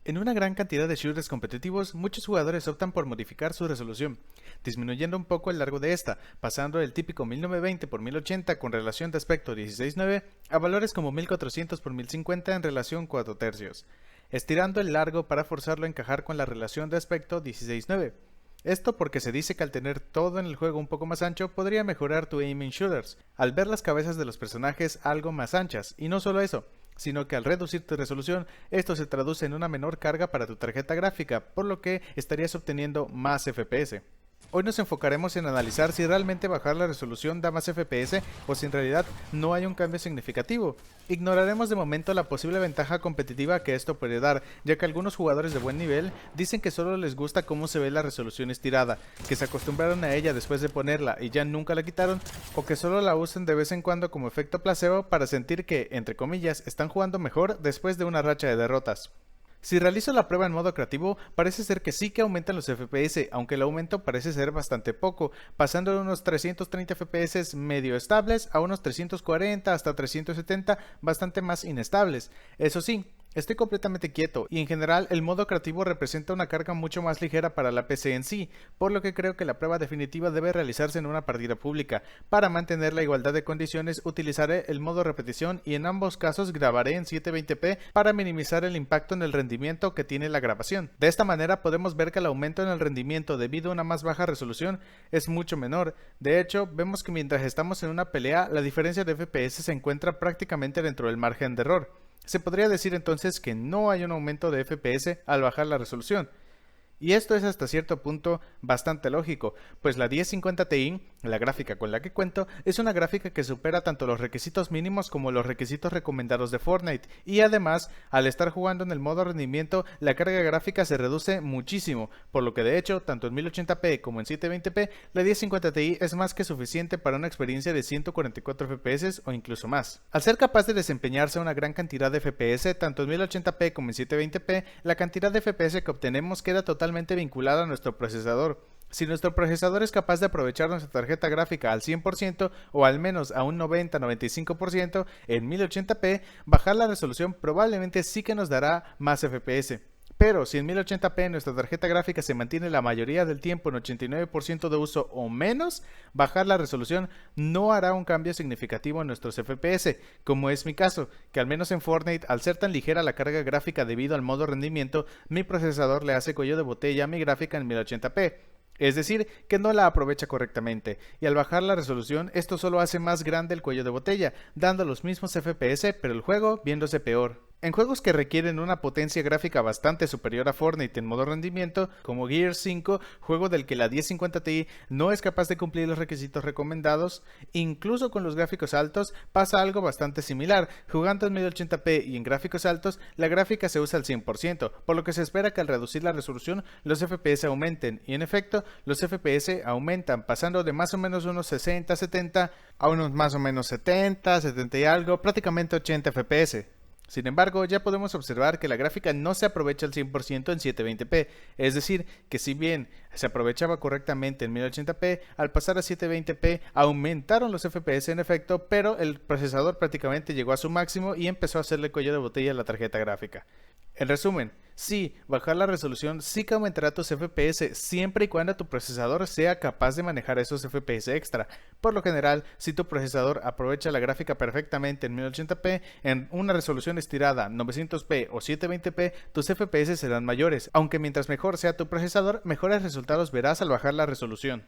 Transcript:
En una gran cantidad de shooters competitivos, muchos jugadores optan por modificar su resolución, disminuyendo un poco el largo de esta, pasando del típico 1920 x 1080 con relación de aspecto 16:9 a valores como 1400 x 1050 en relación 4 tercios, estirando el largo para forzarlo a encajar con la relación de aspecto 16:9. Esto porque se dice que al tener todo en el juego un poco más ancho podría mejorar tu aim en shooters, al ver las cabezas de los personajes algo más anchas, y no solo eso, sino que al reducir tu resolución, esto se traduce en una menor carga para tu tarjeta gráfica, por lo que estarías obteniendo más FPS. Hoy nos enfocaremos en analizar si realmente bajar la resolución da más FPS o si en realidad no hay un cambio significativo. Ignoraremos de momento la posible ventaja competitiva que esto puede dar, ya que algunos jugadores de buen nivel dicen que solo les gusta cómo se ve la resolución estirada, que se acostumbraron a ella después de ponerla y ya nunca la quitaron, o que solo la usan de vez en cuando como efecto placebo para sentir que, entre comillas, están jugando mejor después de una racha de derrotas. Si realizo la prueba en modo creativo, parece ser que sí que aumentan los FPS, aunque el aumento parece ser bastante poco, pasando de unos 330 FPS medio estables a unos 340 hasta 370 bastante más inestables. Eso sí, estoy completamente quieto y en general el modo creativo representa una carga mucho más ligera para la PC en sí, por lo que creo que la prueba definitiva debe realizarse en una partida pública. Para mantener la igualdad de condiciones utilizaré el modo repetición y en ambos casos grabaré en 720p para minimizar el impacto en el rendimiento que tiene la grabación. De esta manera podemos ver que el aumento en el rendimiento debido a una más baja resolución es mucho menor. De hecho, vemos que mientras estamos en una pelea, la diferencia de FPS se encuentra prácticamente dentro del margen de error. Se podría decir entonces que no hay un aumento de FPS al bajar la resolución. Y esto es hasta cierto punto bastante lógico, pues la 1050 Ti, la gráfica con la que cuento, es una gráfica que supera tanto los requisitos mínimos como los requisitos recomendados de Fortnite, y además, al estar jugando en el modo rendimiento, la carga gráfica se reduce muchísimo, por lo que de hecho, tanto en 1080p como en 720p, la 1050 Ti es más que suficiente para una experiencia de 144 FPS o incluso más. Al ser capaz de desempeñarse a una gran cantidad de FPS, tanto en 1080p como en 720p, la cantidad de FPS que obtenemos queda totalmente vinculada a nuestro procesador. Si nuestro procesador es capaz de aprovechar nuestra tarjeta gráfica al 100% o al menos a un 90-95% en 1080p, bajar la resolución probablemente sí que nos dará más FPS. Pero si en 1080p nuestra tarjeta gráfica se mantiene la mayoría del tiempo en 89% de uso o menos, bajar la resolución no hará un cambio significativo en nuestros FPS, como es mi caso, que al menos en Fortnite, al ser tan ligera la carga gráfica debido al modo rendimiento, mi procesador le hace cuello de botella a mi gráfica en 1080p. Es decir, que no la aprovecha correctamente, y al bajar la resolución esto solo hace más grande el cuello de botella, dando los mismos FPS pero el juego viéndose peor. En juegos que requieren una potencia gráfica bastante superior a Fortnite en modo rendimiento, como Gears 5, juego del que la 1050 Ti no es capaz de cumplir los requisitos recomendados, incluso con los gráficos altos pasa algo bastante similar. Jugando en 1080p y en gráficos altos, la gráfica se usa al 100%, por lo que se espera que al reducir la resolución los FPS aumenten, y en efecto, los FPS aumentan, pasando de más o menos unos 60-70 a unos más o menos 70 y algo, prácticamente 80 FPS. Sin embargo, ya podemos observar que la gráfica no se aprovecha al 100% en 720p, es decir, que si bien se aprovechaba correctamente en 1080p, al pasar a 720p aumentaron los FPS en efecto, pero el procesador prácticamente llegó a su máximo y empezó a hacerle cuello de botella a la tarjeta gráfica. En resumen, sí, bajar la resolución sí que aumentará tus FPS siempre y cuando tu procesador sea capaz de manejar esos FPS extra. Por lo general, si tu procesador aprovecha la gráfica perfectamente en 1080p, en una resolución estirada 900p o 720p, tus FPS serán mayores, aunque mientras mejor sea tu procesador, mejores resultados verás al bajar la resolución.